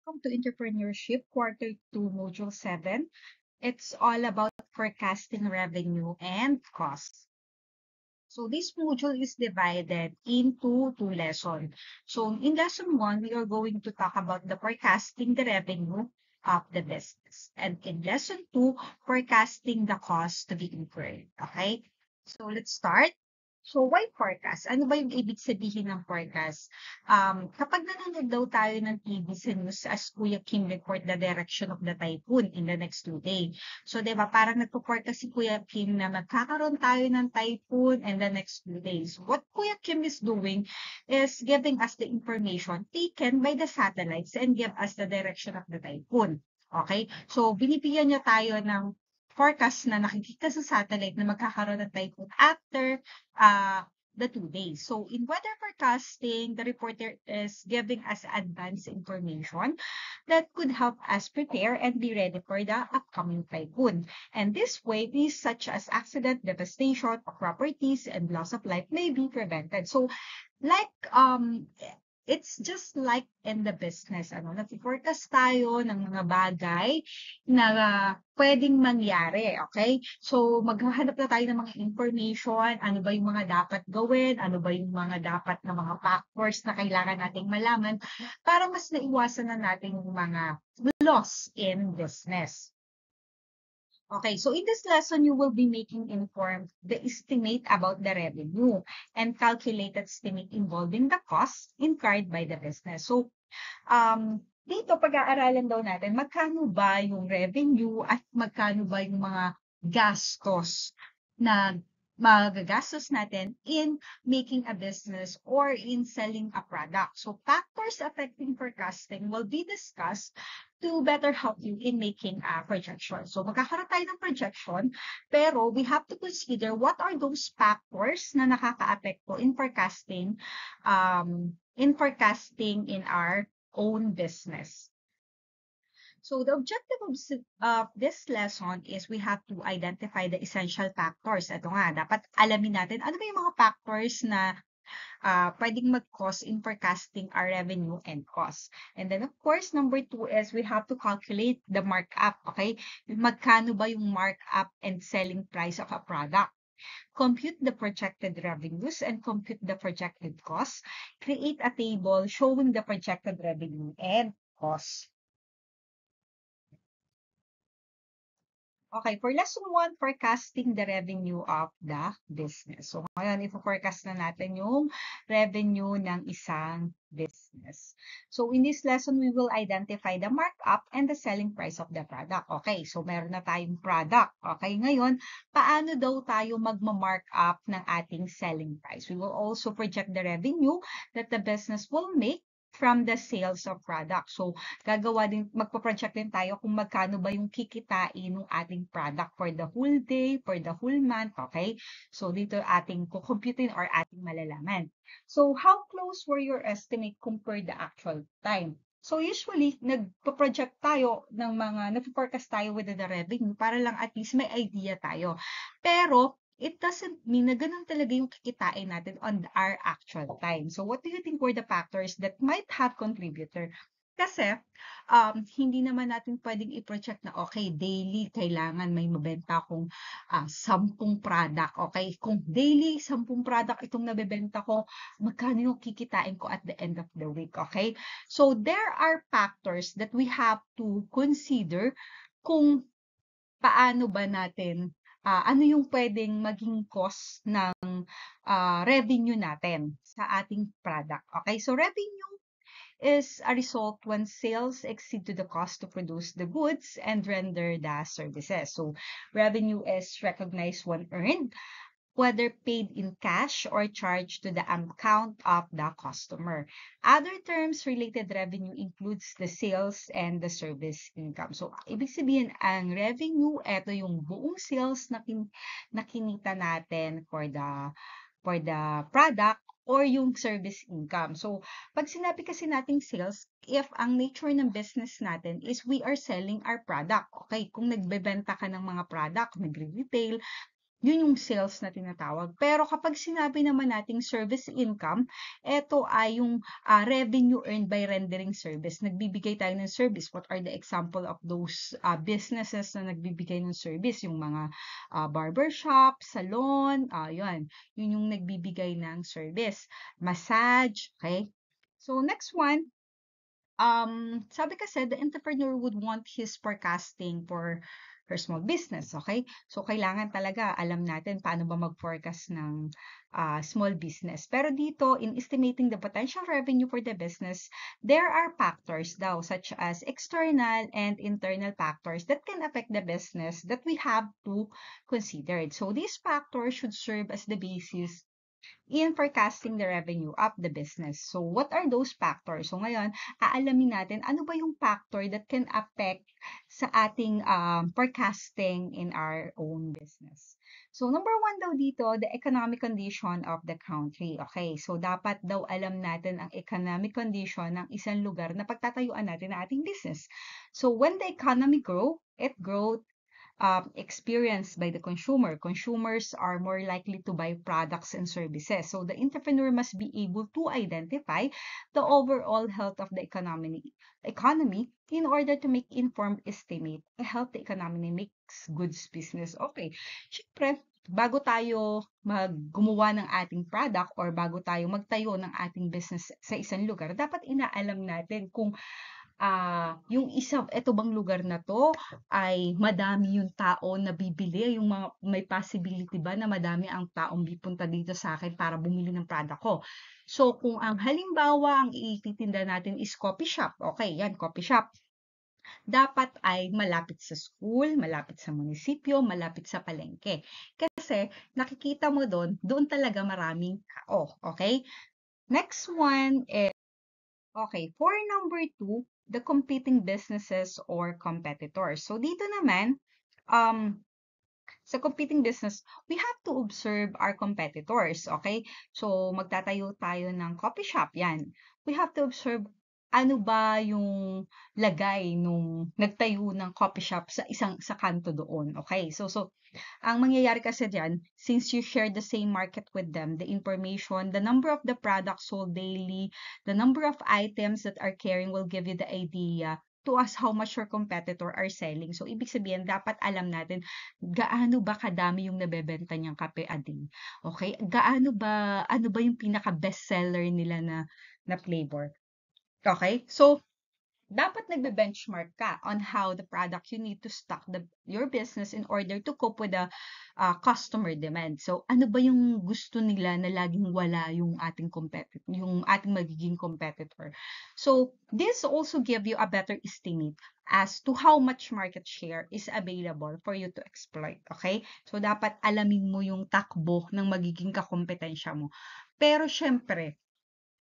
Welcome to Entrepreneurship Quarter 2, Module 7. It's all about forecasting revenue and costs. So this module is divided into two lessons. So in lesson 1, we are going to talk about the forecasting the revenue of the business. And in lesson 2, forecasting the cost to be incurred. Okay? So let's start. So why forecast? Ano ba yung ibig sabihin ng forecast? Kapag nanonood daw tayo ng TV sa news, as Kuya Kim report the direction of the typhoon in the next 2 days. So, di ba, parang nagpo-forecast si Kuya Kim na magkakaroon tayo ng typhoon in the next 2 days. What Kuya Kim is doing is giving us the information taken by the satellites and give us the direction of the typhoon. Okay? So, binibigyan niya tayo ng forecast na nakikita sa satellite na magkakaroon ng typhoon after the 2 days. So, in weather forecasting, the reporter is giving us advanced information that could help us prepare and be ready for the upcoming typhoon. And this way, things such as accident, devastation of properties, and loss of life may be prevented. So, like, it's just like in the business, nag-forecast tayo ng mga bagay na pwedeng mangyari, okay? So, maghahanap na tayo ng mga information, ano ba yung mga dapat gawin, ano ba yung mga dapat na mga factors na kailangan nating malaman para mas naiwasan na natin yung mga loss in business. Okay, so in this lesson, you will be making informed the estimate about the revenue and calculated estimate involving the cost incurred by the business. So, dito pag-aaralan daw natin magkano ba yung revenue at magkano ba yung mga gastos na magagastos natin in making a business or in selling a product. So, factors affecting forecasting will be discussed to better help you in making a projection. So, magkakaroon tayo ng projection, pero we have to consider what are those factors na nakaka-apekto in forecasting in our own business. So the objective of this lesson is we have to identify the essential factors. Ito nga, dapat alamin natin ano ba yung mga factors na pwedeng mag-cause in forecasting our revenue and cost. And then, of course, number 2 is we have to calculate the markup, okay? Magkano ba yung markup and selling price of a product? Compute the projected revenues and compute the projected costs. Create a table showing the projected revenue and costs. Okay, for lesson 1, forecasting the revenue of the business. So, ngayon, i-forecast na natin yung revenue ng isang business. So, in this lesson, we will identify the markup and the selling price of the product. Okay, so meron na tayong product. Okay, ngayon, paano daw tayo magma-markup ng ating selling price? We will also project the revenue that the business will make from the sales of product. So, magpo-project din tayo kung magkano ba yung kikitain ng ating product for the whole day, for the whole month, okay? So, dito ating kukumputin or ating malalaman. So, how close were your estimate compared the actual time? So, usually, nagpo-project tayo ng nagpo-forecast tayo with the revenue para lang at least may idea tayo. Pero, it doesn't mean na ganun talaga yung kikitain natin on our actual time. So, what do you think were the factors that might have contributor? Kasi, hindi naman natin pwedeng i-project na, okay, daily, kailangan may mabenta akong 10 product, okay? Kung daily, 10 product itong nabebenta ko, magkano yung kikitain ko at the end of the week, okay? So, there are factors that we have to consider kung paano ba natin ano yung pwedeng maging cost ng revenue natin sa ating product. Okay, so revenue is a result when sales exceed to the cost to produce the goods and render the services. So revenue is recognized when earned, whether paid in cash or charged to the account of the customer. Other terms related revenue includes the sales and the service income. So, ibig sabihin, ang revenue, ito yung buong sales na kinita natin for the product or yung service income. So, pag sinabi kasi nating sales, if ang nature ng business natin is we are selling our product. Okay, kung nagbebenta ka ng mga product, nagre-retail, Yun yung sales na tinatawag. Pero kapag sinabi naman nating service income, ito ay yung revenue earned by rendering service. Nagbibigay tayo ng service. What are the example of those businesses na nagbibigay ng service? Yung mga barbershop, salon, yun. Yun yung nagbibigay ng service. Massage, okay? So next one, sabi kasi the entrepreneur would want his forecasting for her small business, okay? So, kailangan talaga alam natin paano ba mag-forecast ng small business. Pero dito, in estimating the potential revenue for the business, there are factors daw, such as external and internal factors that can affect the business that we have to consider. So, these factors should serve as the basis in forecasting the revenue of the business. So, what are those factors? So, ngayon, aalamin natin ano ba yung factor that can affect sa ating forecasting in our own business. So, number one daw dito, the economic condition of the country. Okay, so dapat daw alam natin ang economic condition ng isang lugar na pagtatayuan natin ang ating business. So, when the economy it grows experienced by the consumer. Consumers are more likely to buy products and services. So the entrepreneur must be able to identify the overall health of the economy in order to make informed estimate. A healthy economy makes goods business. Okay. Siyempre, bago tayo gumawa ng ating product or bago tayo magtayo ng ating business sa isang lugar, dapat inaalam natin kung yung eto bang lugar na to ay madami yung tao na bibili, yung mga may possibility ba na madami ang taong pupunta dito sa akin para bumili ng product ko. So, kung ang halimbawa, ang ititinda natin is coffee shop, okay, yan, coffee shop. Dapat ay malapit sa school, malapit sa munisipyo, malapit sa palengke. Kasi nakikita mo doon talaga maraming tao, okay? Next one is okay, for number 2, the competing businesses or competitors. So dito naman, sa competing business, we have to observe our competitors, okay? So magtatayo tayo ng coffee shop, yan. We have to observe ano ba yung lagay nung nagtayo ng coffee shop sa kanto doon, okay? So ang mangyayari kasi diyan, since you share the same market with them, the information, the number of the products sold daily, the number of items that are carrying will give you the idea to us how much your competitor are selling. So, ibig sabihin, dapat alam natin gaano ba kadami yung nabebenta niyang kape a day. Okay? Ano ba yung pinaka-best seller nila na flavor. Okay? So, dapat nagbe-benchmark ka on how the product you need to stock your business in order to cope with the customer demand. So, ano ba yung gusto nila na laging wala yung yung ating magiging competitor. So, this also give you a better estimate as to how much market share is available for you to exploit. Okay? So, dapat alamin mo yung takbo ng magiging kakompetensya mo. Pero, syempre,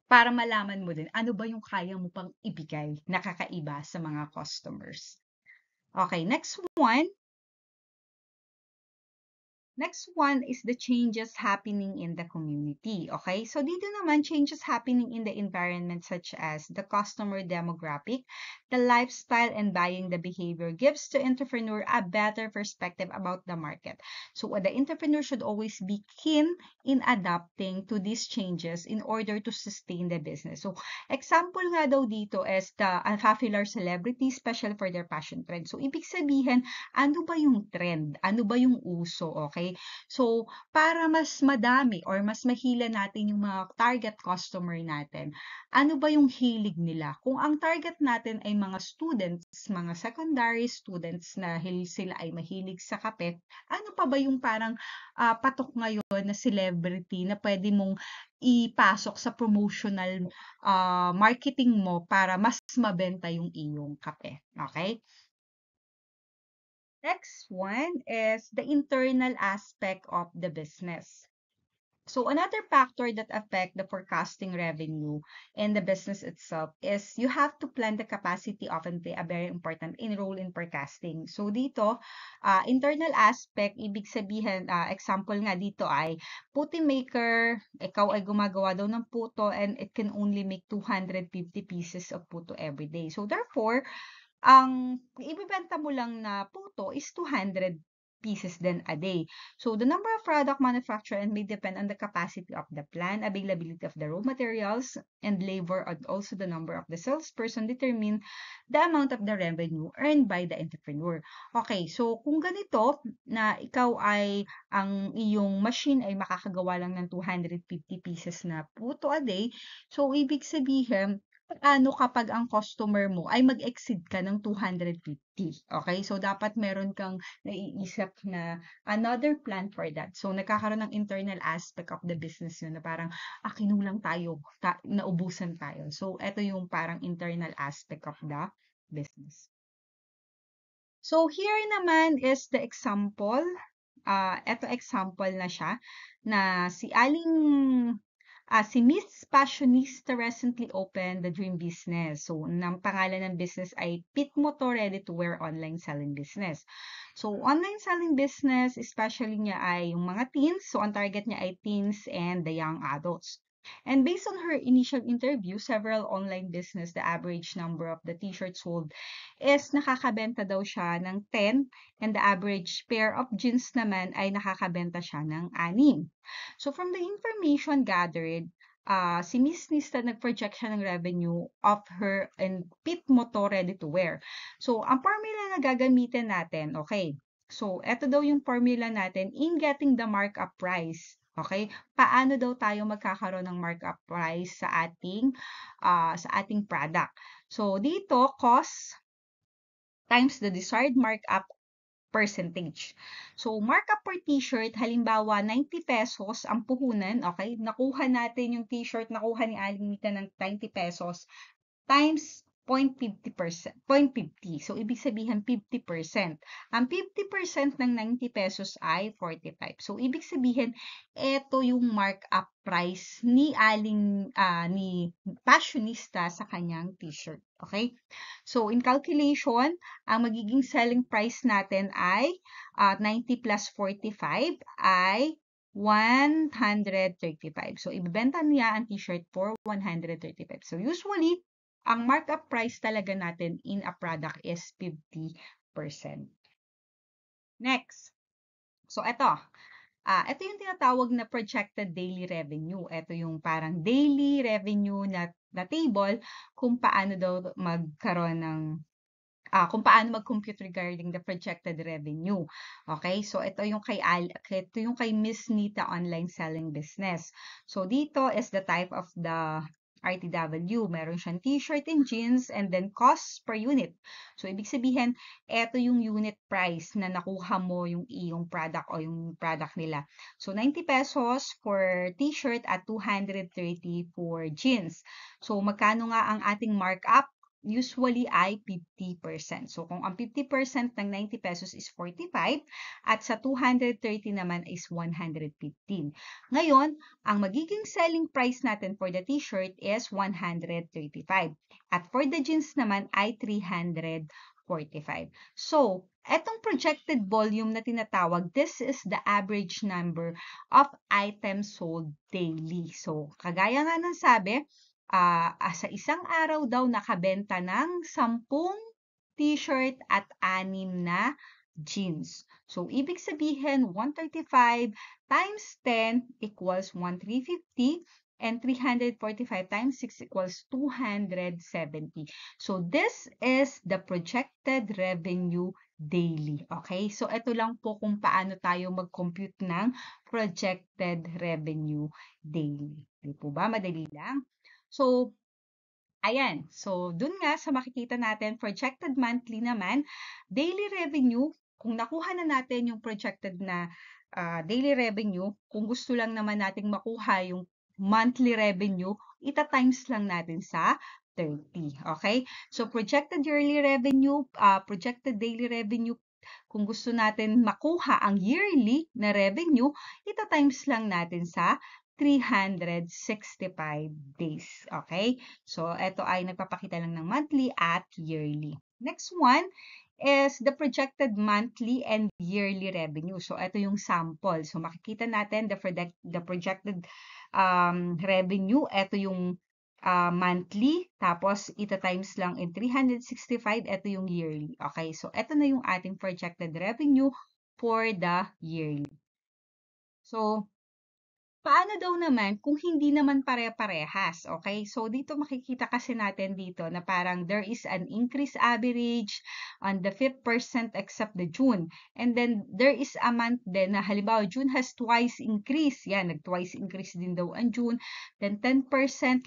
para malaman mo din ano ba yung kaya mo pang ibigay na kakaiba sa mga customers. Okay, next one. Next one is the changes happening in the community. Okay, so dito naman changes happening in the environment such as the customer demographic, the lifestyle and buying the behavior gives to entrepreneur a better perspective about the market. So the entrepreneur should always be keen in adapting to these changes in order to sustain the business. So example nga daw dito is the popular celebrity special for their fashion trend. So ibig sabihin, ano ba yung trend? Ano ba yung uso? Okay? So, para mas madami or mas mahila natin yung mga target customer natin, ano ba yung hilig nila? Kung ang target natin ay mga students, mga secondary students na sila ay mahilig sa kape, ano pa ba yung parang patok ngayon na celebrity na pwede mong ipasok sa promotional marketing mo para mas mabenta yung iyong kape. Okay? Next one is the internal aspect of the business. So another factor that affect the forecasting revenue in the business itself is you have to plan the capacity often play a very important role in forecasting. So dito, internal aspect, ibig sabihin, example nga dito ay puti maker, ikaw ay gumagawa daw ng puto and it can only make 250 pieces of puto every day. So therefore, ang ibebenta mo lang na puto is 200 pieces then a day. So the number of product manufactured may depend on the capacity of the plant, availability of the raw materials and labor, and also the number of the salesperson determine the amount of the revenue earned by the entrepreneur. Okay, so kung ganito na ikaw ay ang iyong machine ay makakagawa lang ng 250 pieces na puto a day, so ibig sabihin paano kapag ang customer mo ay mag-exceed ka ng 250, okay? So, dapat meron kang naiisip na another plan for that. So, nagkakaroon ng internal aspect of the business yun na parang, kinulang tayo, naubusan tayo. So, eto yung parang internal aspect of the business. So, here naman is the example. Eto example na siya na si Miss Passionista recently opened the dream business. So, ang pangalan ng business ay Pit Motor Ready to Wear Online Selling Business. So, online selling business, especially niya ay yung mga teens. So, ang target niya ay teens and the young adults. And based on her initial interview, several online business, the average number of the t-shirts sold is nakakabenta daw siya ng 10 and the average pair of jeans naman ay nakakabenta siya ng 6. So from the information gathered, si Miss Nista nag-project siya ng revenue of her and Pit Motor Ready to Wear. So ang formula na gagamitin natin, okay, so eto daw yung formula natin in getting the markup price. Okay? Paano daw tayo magkakaroon ng markup price sa ating product? So dito, cost times the desired markup percentage. So, markup per t-shirt, halimbawa, 90 pesos ang puhunan, okay? Nakuha natin yung t-shirt, nakuha ni Aling Mita ng 90 pesos times 0.50%, 0.50. So, ibig sabihin 50%. Ang 50% ng 90 pesos ay 45. So, ibig sabihin, ito yung markup price ni ni Passionista sa kanyang t-shirt. Okay? So, in calculation, ang magiging selling price natin ay 90 plus 45 ay 135. So, ibebenta niya ang t-shirt for 135. So, usually, ang markup price talaga natin in a product is 50%. Next. So, ito yung tinatawag na projected daily revenue. Ito yung parang daily revenue na table kung paano daw magkaroon ng kung paano mag-compute regarding the projected revenue. Okay? So, ito yung kay Miss Nita online selling business. So, dito is the type of the RTW. Meron siyang t-shirt and jeans and then cost per unit. So, ibig sabihin, ito yung unit price na nakuha mo yung iyong product o yung product nila. So, 90 pesos for t-shirt at 230 for jeans. So, magkano nga ang ating markup? Usually ay 50%. So, kung ang 50% ng 90 pesos is 45 at sa 230 naman is 115. Ngayon, ang magiging selling price natin for the t-shirt is 135. At for the jeans naman ay 345. So, etong projected volume na tinatawag, this is the average number of items sold daily. So, kagaya nga ng sabi, sa isang araw daw nakabenta ng 10 t-shirt at 6 na jeans. So, ibig sabihin, 135 times 10 equals 1,350 and 345 times 6 equals 270. So, this is the projected revenue daily. Okay? So, ito lang po kung paano tayo mag-compute ng projected revenue daily. Di po ba? Madali lang. So, ayan. So, dun nga sa makikita natin, projected monthly naman, daily revenue, kung nakuha na natin yung projected na daily revenue, kung gusto lang naman nating makuha yung monthly revenue, ita-times lang natin sa 30. Okay? So, projected yearly revenue, projected daily revenue, kung gusto natin makuha ang yearly na revenue, ita-times lang natin sa 365 days. Okay? So, ito ay nagpapakita lang ng monthly at yearly. Next one is the projected monthly and yearly revenue. So, ito yung sample. So, makikita natin the projected revenue. Ito yung monthly. Tapos, ita-times lang in 365. Ito yung yearly. Okay? So, ito na yung ating projected revenue for the yearly. So, paano daw naman kung hindi naman pare-parehas, okay? So, dito makikita kasi natin dito na parang there is an increase average on the 5% except the June. And then, there is a month din na halimbawa, June has twice increase. Yan, nag-twice increase din daw ang June. Then, 10%,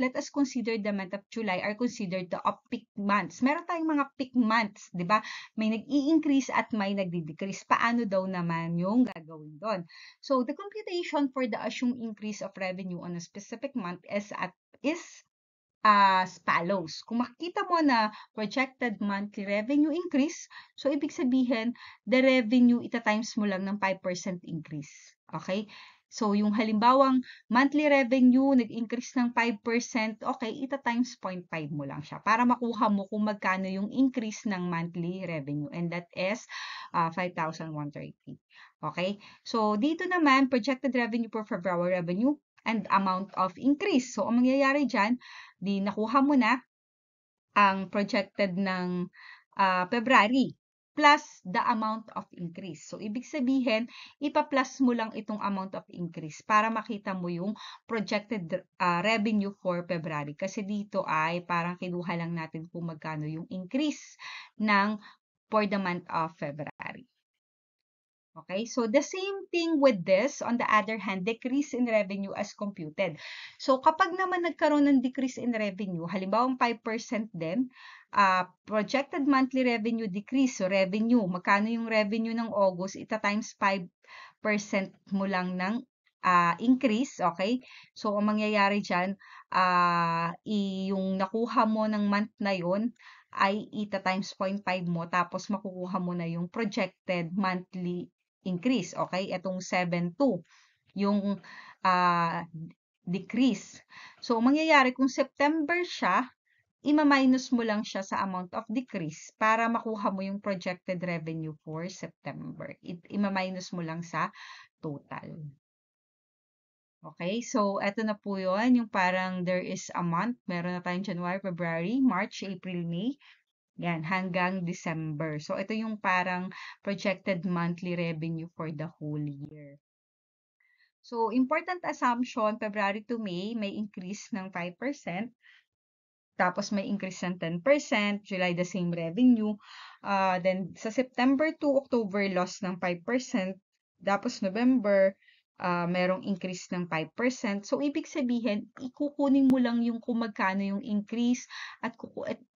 let us consider the month of July are considered the off-peak months. Meron tayong mga peak months, di ba? May nag-i-increase at may nagdi-decrease. Paano daw naman yung gagawin doon? So the computation for the assumed increase of revenue on a specific month is as follows. Kung makikita mo na projected monthly revenue increase, so ibig sabihin, the revenue ita-times mo lang ng 5% increase. Okay? So yung halimbawang monthly revenue nag-increase ng 5%, okay, ita-times 0.5 mo lang siya para makuha mo kung magkano yung increase ng monthly revenue, and that is 5,130. Okay? So, dito naman, projected revenue for February revenue and amount of increase. So, ang mangyayari dyan, di nakuha mo na ang projected ng February plus the amount of increase. So, ibig sabihin, ipa-plus mo lang itong amount of increase para makita mo yung projected revenue for February. Kasi dito ay parang kinuha lang natin kung magkano yung increase for the month of February. Okay, so the same thing with this, on the other hand, decrease in revenue as computed. So kapag naman nagkaroon ng decrease in revenue, halimbawa 5% din, projected monthly revenue decrease, so revenue, magkano yung revenue ng August, ita-times 5% mo lang ng increase, okay? So ang mangyayari dyan, yung nakuha mo ng month na yon ay ita-times 0.5 mo, tapos makukuha mo na yung projected monthly increase, okay? Itong 7.2, yung decrease. So, mangyayari kung September siya, ima-minus mo lang siya sa amount of decrease para makuha mo yung projected revenue for September. Ima-minus mo lang sa total. Okay, so eto na po yun, yung parang there is a month. Meron na tayong January, February, March, April, May. Yan, hanggang December. So, ito yung parang projected monthly revenue for the whole year. So, important assumption, February to May, may increase ng 5%. Tapos, may increase ng 10%. July, the same revenue. Then, sa September to October, loss ng 5%. Tapos, November, merong increase ng 5%. So, ibig sabihin, ikukunin mo lang yung kung magkano yung increase at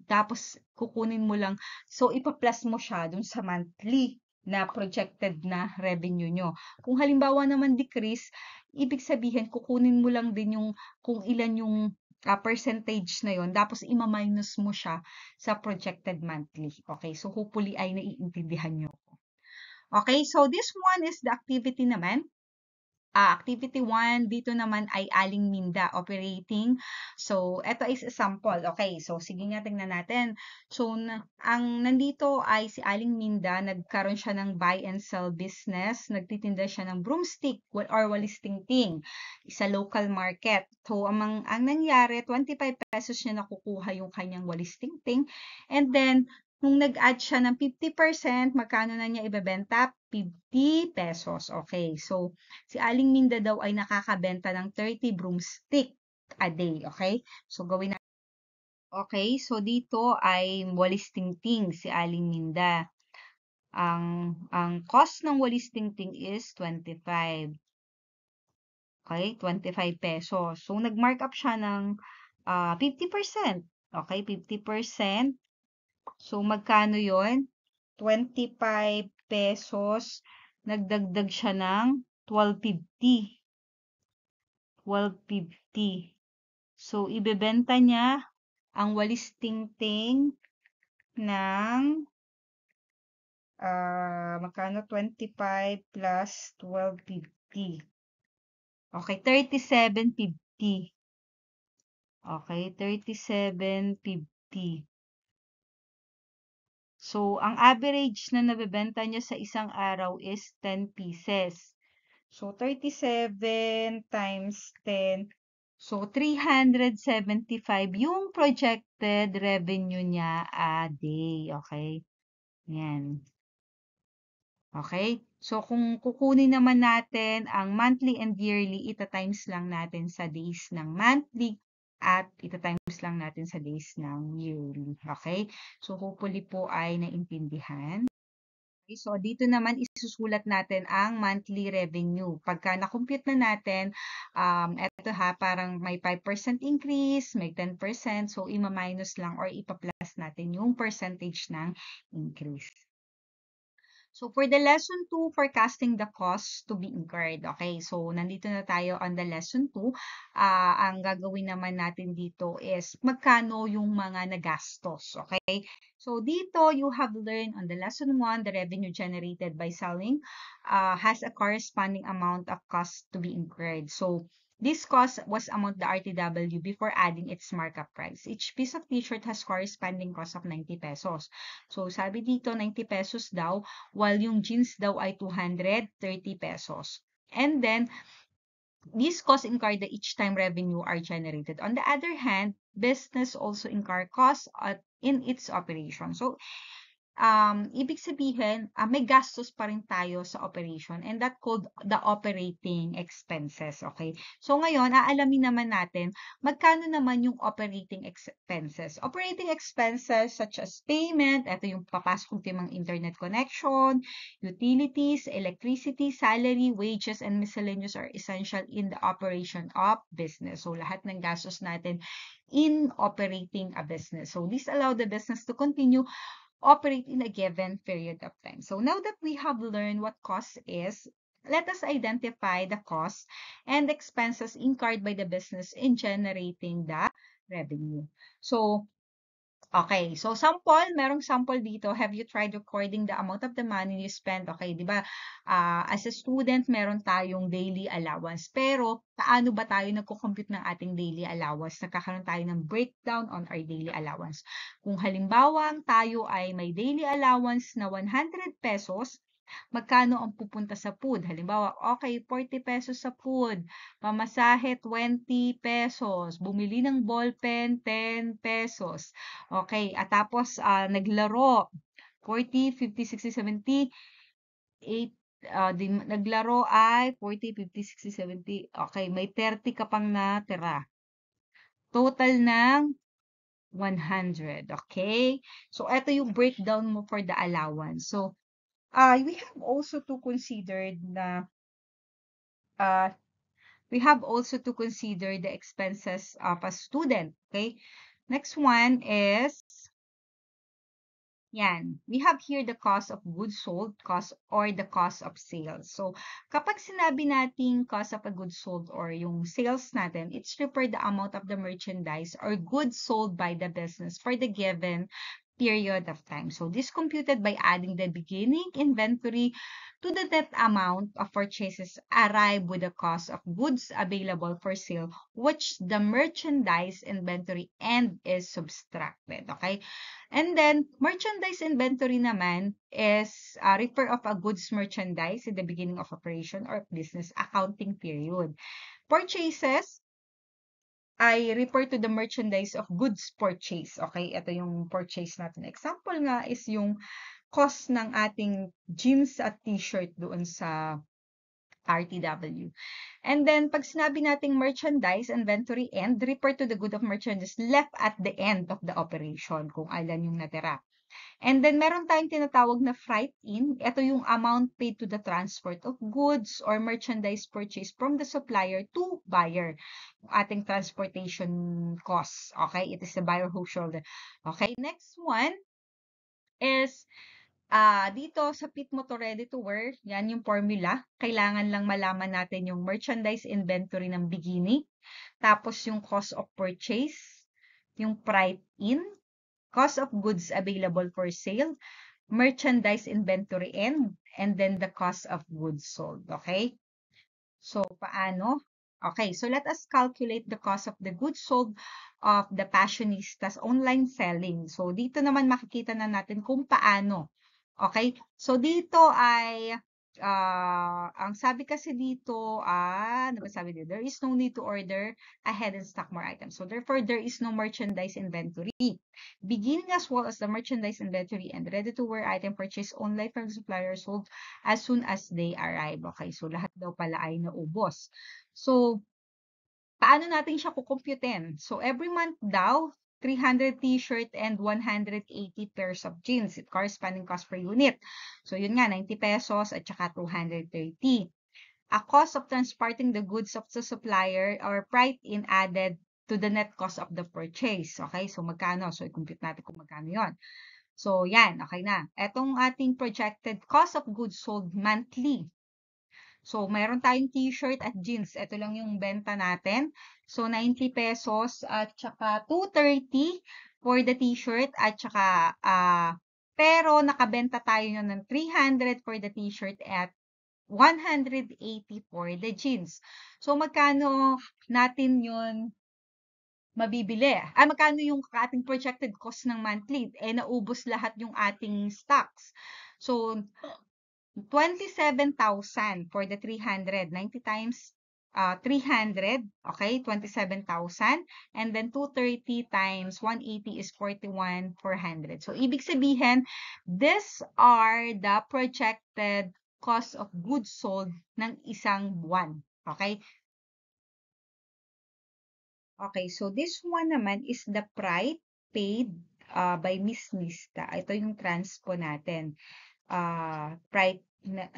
tapos kukunin mo lang. So, ipa-plus mo siya dun sa monthly na projected na revenue nyo. Kung halimbawa naman decrease, ibig sabihin, kukunin mo lang din yung kung ilan yung percentage na yon, tapos ima-minus mo siya sa projected monthly. Okay, so hopefully ay naiintindihan nyo. Okay, so this one is the activity naman. Activity 1, dito naman ay Aling Minda operating. So, ito is example. Okay, so sige nga tingnan natin. So, ang nandito ay si Aling Minda, nagkaroon siya ng buy and sell business. Nagtitinda siya ng broomstick or walis tingting sa local market. So, ang nangyari, 25 pesos niya nakukuha yung kanyang walis tingting. And then, nung nag-add siya ng 50%, magkano na niya ibebenta? 50 pesos. Okay, so si Aling Minda daw ay nakakabenta ng 30 broomstick a day. Okay, so gawin na. Okay, so dito ay walis tingting si Aling Minda. Ang cost ng walis tingting is 25. Okay, 25 pesos. So nag-mark up siya ng 50%. Okay, 50%. So, magkano yon? 25 pesos. Nagdagdag siya ng 12.50. 12.50. So, ibebenta niya ang walis tingting ng magkano? 25 plus 12.50. Okay, 37.50. Okay, 37.50. So, ang average na nabebenta niya sa isang araw is 10 pieces. So, 37 times 10. So, 375 yung projected revenue niya a day. Okay? Yan. Okay? So, kung kukunin naman natin ang monthly and yearly, ita-times lang natin sa days ng monthly at ita-times lang natin sa days ng yearly. Okay? So, hopefully po ay naintindihan. Okay, so, dito naman isusulat natin ang monthly revenue. Pagka na-compute na natin, eto ha, parang may 5% increase, may 10%. So, ima-minus lang or ipa-plus natin yung percentage ng increase. So, for the lesson 2, forecasting the cost to be incurred. Okay, so nandito na tayo on the lesson 2. Ang gagawin naman natin dito is magkano yung mga nagastos. Okay, so dito you have learned on the lesson 1, the revenue generated by selling has a corresponding amount of cost to be incurred. So, this cost was among the RTW before adding its markup price. Each piece of t-shirt has corresponding cost of 90 pesos. So, sabi dito, 90 pesos daw, while yung jeans daw ay 230 pesos. And then, these costs incurred each time revenue are generated. On the other hand, business also incur costs in its operation. So, ibig sabihin, may gastos pa rin tayo sa operation and that called the operating expenses, okay? So ngayon, aalamin naman natin magkano naman yung operating expenses. Operating expenses such as payment, ito yung papasok ng internet connection, utilities, electricity, salary, wages, and miscellaneous are essential in the operation of business. So lahat ng gastos natin in operating a business. So this allow the business to continue operate in a given period of time. So now that we have learned what cost is, let us identify the costs and expenses incurred by the business in generating the revenue. So, okay. So, merong sample dito. Have you tried recording the amount of the money you spend? Okay, di ba? As a student, meron tayong daily allowance. Pero, paano ba tayo nagko-compute ng ating daily allowance? Nagkakaroon tayo ng breakdown on our daily allowance. Kung halimbawa, tayo ay may daily allowance na 100 pesos, magkano ang pupunta sa food? Halimbawa, okay, 40 pesos sa food. Pamasahe, 20 pesos. Bumili ng ballpen, 10 pesos. Okay, at tapos naglaro, 40, 50, 60, 70, 8, naglaro ay 40, 50, 60, 70. Okay, may 30 ka pang natira. Total ng 100. Okay? So, ito yung breakdown mo for the allowance. So, we have also to consider na the expenses of a student. Okay? Next one is yan. We have here the cost of goods sold, cost or the cost of sales. So, kapag sinabi nating cost of a goods sold or yung sales natin, it's refer the amount of the merchandise or goods sold by the business for the given period of time. So, this computed by adding the beginning inventory to the net amount of purchases arrive with the cost of goods available for sale, which the merchandise inventory end is subtracted. Okay? And then, merchandise inventory naman is refer of a goods merchandise in the beginning of operation or business accounting period. Purchases I refer to the merchandise of goods purchase. Okay, ito yung purchase natin. Example nga is yung cost ng ating jeans at t-shirt doon sa RTW. And then, pag sinabi nating merchandise inventory end, refer to the good of merchandise left at the end of the operation, kung alan yung natira. And then, meron tayong tinatawag na freight in. Ito yung amount paid to the transport of goods or merchandise purchased from the supplier to buyer. Yung ating transportation costs. Okay? It is the buyer who shoulder. Okay? Next one is dito sa Pit Mo to Ready to Wear, yan yung formula. Kailangan lang malaman natin yung merchandise inventory ng beginning. Tapos yung cost of purchase, yung freight in, cost of goods available for sale, merchandise inventory end, and then the cost of goods sold. Okay? So, paano? Okay, so let us calculate the cost of the goods sold of the Fashionistas online selling. So, dito naman makikita na natin kung paano. Okay? So, dito ay ang sabi kasi dito, ano ba sabi dito? There is no need to order ahead and stock more items. So therefore, there is no merchandise inventory. Beginning as well as the merchandise inventory and ready-to-wear item purchased online from the supplier sold as soon as they arrive. Okay, so lahat daw pala ay naubos. So, paano natin siya kukumputin? So, every month daw, 300 t-shirt and 180 pairs of jeans. It corresponding cost per unit. So, yun nga, 90 pesos at saka 230. A cost of transporting the goods of the supplier or price in added to the net cost of the purchase. Okay, so magkano? So, i-compute natin kung magkano yon. So, yan, okay na. Etong ating projected cost of goods sold monthly. So, mayroon tayong t-shirt at jeans. Ito lang yung benta natin. So, 90 pesos at saka 230 for the t-shirt at saka, pero nakabenta tayo yun ng 300 for the t-shirt at 180 for the jeans. So, magkano natin yun mabibili? Magkano yung ating projected cost ng monthly? Naubos lahat yung ating stocks. So, 27,000 for the 300. 90 times 300, okay, 27,000. And then 230 times 180 is 41,400. So, ibig sabihin, these are the projected cost of goods sold ng isang buwan. Okay? Okay, so this one naman is the price paid by Miss Nista. Ito yung transpo natin. Price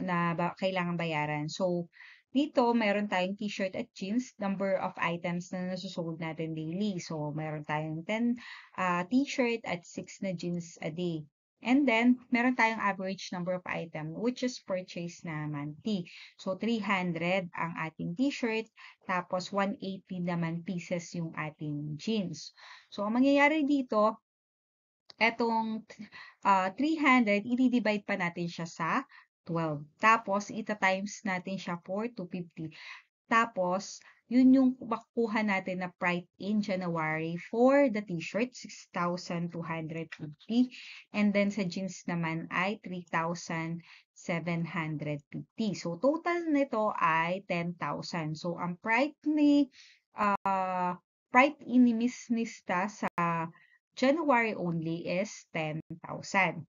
na kailangan bayaran. So, dito, meron tayong t-shirt at jeans, number of items na nasusold natin daily. So, meron tayong 10 t-shirt at 6 na jeans a day. And then, meron tayong average number of item, which is purchase na monthly. So, 300 ang ating t-shirt, tapos 180 naman pieces yung ating jeans. So, ang mangyayari dito, etong 300, i-divide pa natin siya sa 12. Tapos, ita-times natin siya for 250. Tapos, yun yung makukuha natin na price in January for the t-shirt, 6,250. And then, sa jeans naman ay 3,750. So, total nito ay 10,000. So, ang price ni Miss Nista sa January only is 10,000.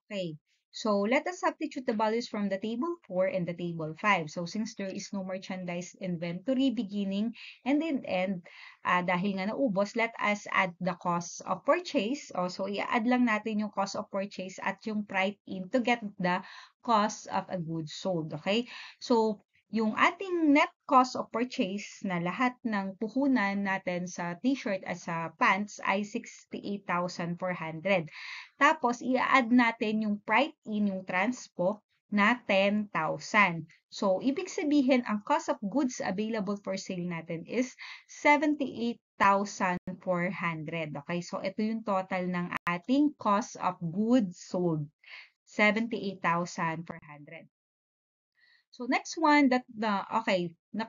Okay, so let us substitute the values from the table 4 and the table 5. So since there is no merchandise inventory beginning and in end, dahil nga naubos, let us add the cost of purchase. So i-add lang natin yung cost of purchase at yung price in to get the cost of a good sold. Okay, so yung ating net cost of purchase na lahat ng puhunan natin sa t-shirt at sa pants ay 68,400. Tapos, i-add natin yung price in yung transpo na 10,000. So, ibig sabihin, ang cost of goods available for sale natin is 78,400. Okay, so ito yung total ng ating cost of goods sold, 78,400. So next one, the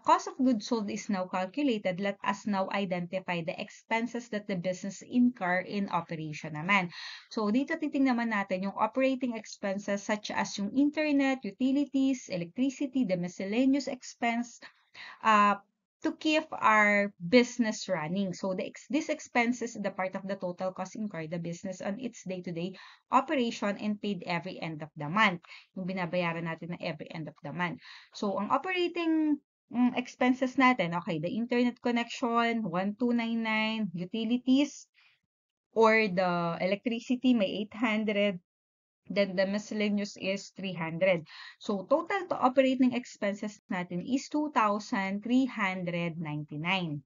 cost of goods sold is now calculated. Let us now identify the expenses that the business incur in operation naman. So dito titingnan naman natin yung operating expenses such as yung internet, utilities, electricity, the miscellaneous expense, to keep our business running. So this expenses is the part of the total cost incurred the business on its day-to-day operation and paid every end of the month. Yung binabayaran natin na every end of the month. So ang operating expenses natin, okay, the internet connection, 1,299, utilities, or the electricity, may 800, then the miscellaneous is 300. So, total to operating expenses natin is 2,399.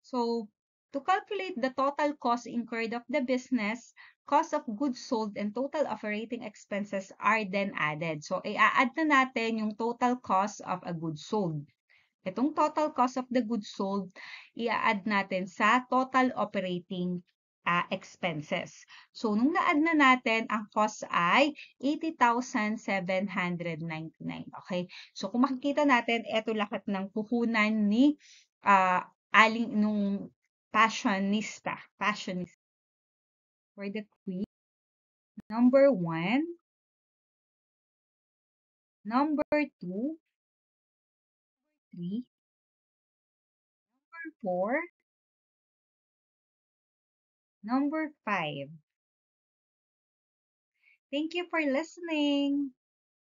So, to calculate the total cost incurred of the business, cost of goods sold, and total operating expenses are then added. So, i-add na natin yung total cost of a goods sold. Itong total cost of the goods sold, i-add natin sa total operating expenses. So, nung na-add na natin, ang cost ay 80,799. Okay? So, kung makikita natin, ito lahat ng puhunan ni aling nung fashionista for the queen. Number 1, number 2, 3, 4, number 5. Thank you for listening.